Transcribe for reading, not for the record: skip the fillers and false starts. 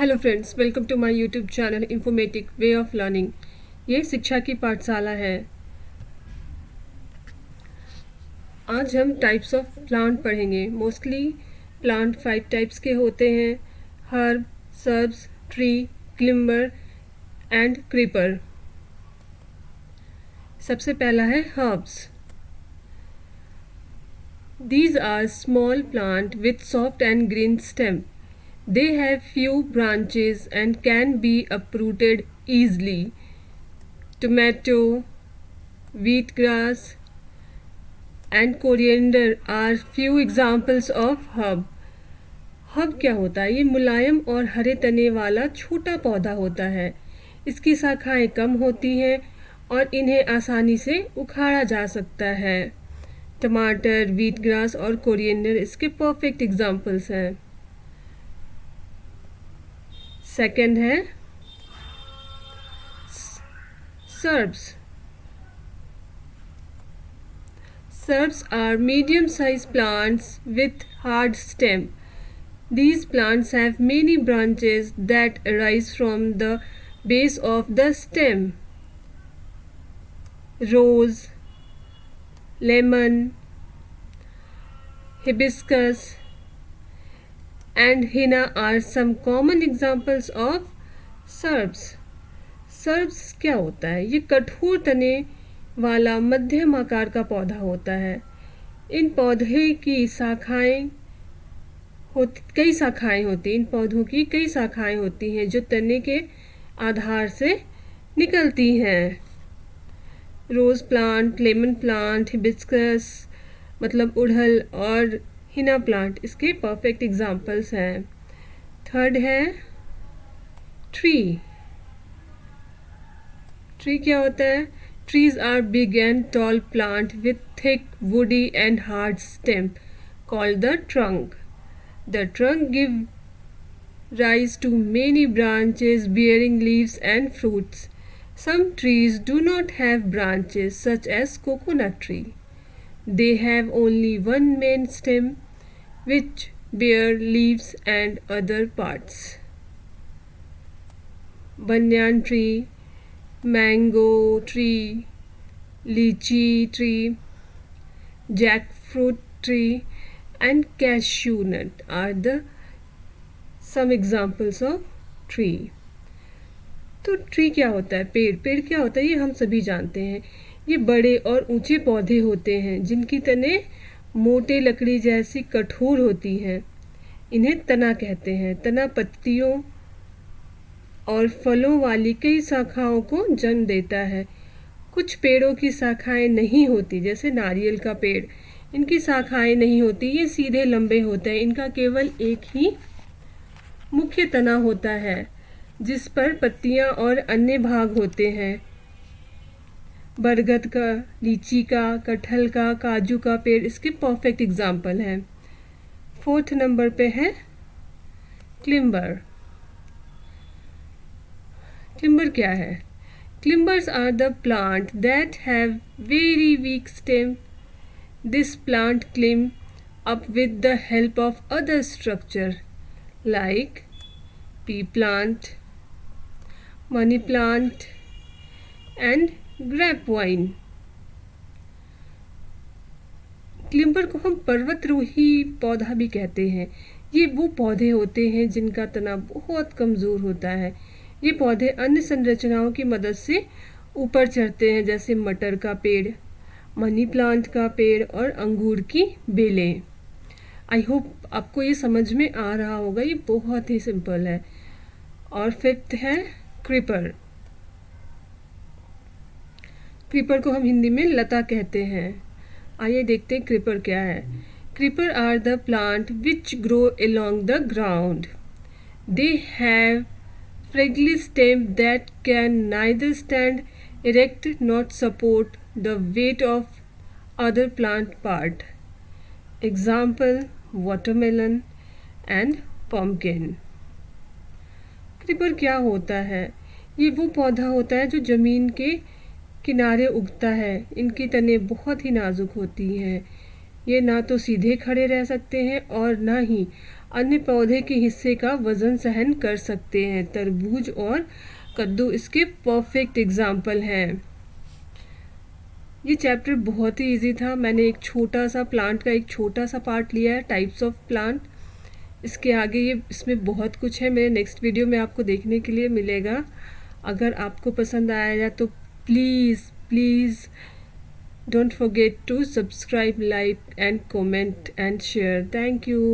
Hello friends, welcome to my YouTube channel informatic way of learning. ये शिक्षा की पाठशाला है। आज हम टाइप्स ऑफ प्लांट पढ़ेंगे। मोस्टली प्लांट 5 टाइप्स के होते हैं: herb, shrubs, tree, climber and creeper. सबसे पहला है herbs. These are small plant with soft and green stem. They have few branches and can be uprooted easily. Tomato, wheatgrass, and coriander are few examples of herb. Herb क्या होता है? ये मुलायम और हरे तने वाला छोटा पौधा होता है। इसकी शाखाएं कम होती हैं और इन्हें आसानी से उखाड़ा जा सकता है। टमाटर, व्हीट ग्रास और कोरिएंडर इसके परफेक्ट एग्जाम्पल्स हैं। सेकंड है shrubs. Shrubs are medium size plants with hard stem. These plants have many branches that arise from the base of the stem. Rose, lemon, hibiscus and henna are some common examples of shrubs. Shrubs क्या होता है? ये कठोर तने वाला मध्यम आकार का पौधा होता है। इन पौधे की शाखाएं कई शाखाएं होती हैं। इन पौधों की कई शाखाएं होती हैं जो तने के आधार से निकलती हैं। Rose plant, lemon plant, hibiscus मतलब उड़हल और हिना प्लांट इसके परफेक्ट एग्जाम्पल्स हैं। थर्ड है ट्री। ट्री क्या होता है? Trees are big and tall plant with thick woody and hard stem called the trunk. The trunk gives rise to many branches bearing leaves and fruits. Some trees do not have branches, such as coconut tree. They have only one main stem, which bear leaves and other parts. Banyan tree, mango tree, lychee tree, jackfruit tree and cashew nut are the some examples of tree. तो tree क्या होता है? पेड़। पेड़ क्या होता है? ये हम सभी जानते हैं। ये बड़े और ऊंचे पौधे होते हैं जिनकी तने मोटे लकड़ी जैसी कठोर होती हैं। इन्हें तना कहते हैं। तना पत्तियों और फलों वाली कई शाखाओं को जन्म देता है। कुछ पेड़ों की शाखाएं नहीं होती, जैसे नारियल का पेड़, इनकी शाखाएं नहीं होती। ये सीधे लंबे होते हैं। इनका केवल एक ही मुख्य तना होता है जिस पर पत्तियां और अन्य भाग होते हैं। बरगद का, लीची का, कटहल का, काजू का पेड़ इसके परफेक्ट एग्जाम्पल हैं। फोर्थ नंबर पे है क्लिम्बर। क्लिम्बर क्या है? Climbers are the plant that have very weak stem. This plant climb up with the help of other structure like pea plant, money plant and grapevine. Climber को हम पर्वतरोही पौधा भी कहते हैं। ये वो पौधे होते हैं जिनका तना बहुत कमज़ोर होता है। ये पौधे अन्य संरचनाओं की मदद से ऊपर चढ़ते हैं, जैसे मटर का पेड़, मनी प्लांट का पेड़ और अंगूर की बेलें। आई होप आपको ये समझ में आ रहा होगा। ये बहुत ही सिंपल है। और फिफ्थ है क्रीपर। क्रीपर को हम हिंदी में लता कहते हैं। आइए देखते हैं क्रीपर क्या है। Creeper are the plant which grow along the ground. They have fragile stem that can neither stand erect not support the weight of other plant part. Example: watermelon and pumpkin. Creeper क्या होता है? ये वो पौधा होता है जो ज़मीन के किनारे उगता है। इनकी तने बहुत ही नाजुक होती हैं। ये ना तो सीधे खड़े रह सकते हैं और ना ही अन्य पौधे के हिस्से का वज़न सहन कर सकते हैं। तरबूज और कद्दू इसके परफेक्ट एग्जाम्पल हैं। ये चैप्टर बहुत ही इजी था। मैंने एक छोटा सा प्लांट का एक छोटा सा पार्ट लिया है, टाइप्स ऑफ प्लांट। इसके आगे इसमें बहुत कुछ है, मेरे नेक्स्ट वीडियो में आपको देखने के लिए मिलेगा। अगर आपको पसंद आया तो please don't forget to subscribe, like and comment and share. Thank you.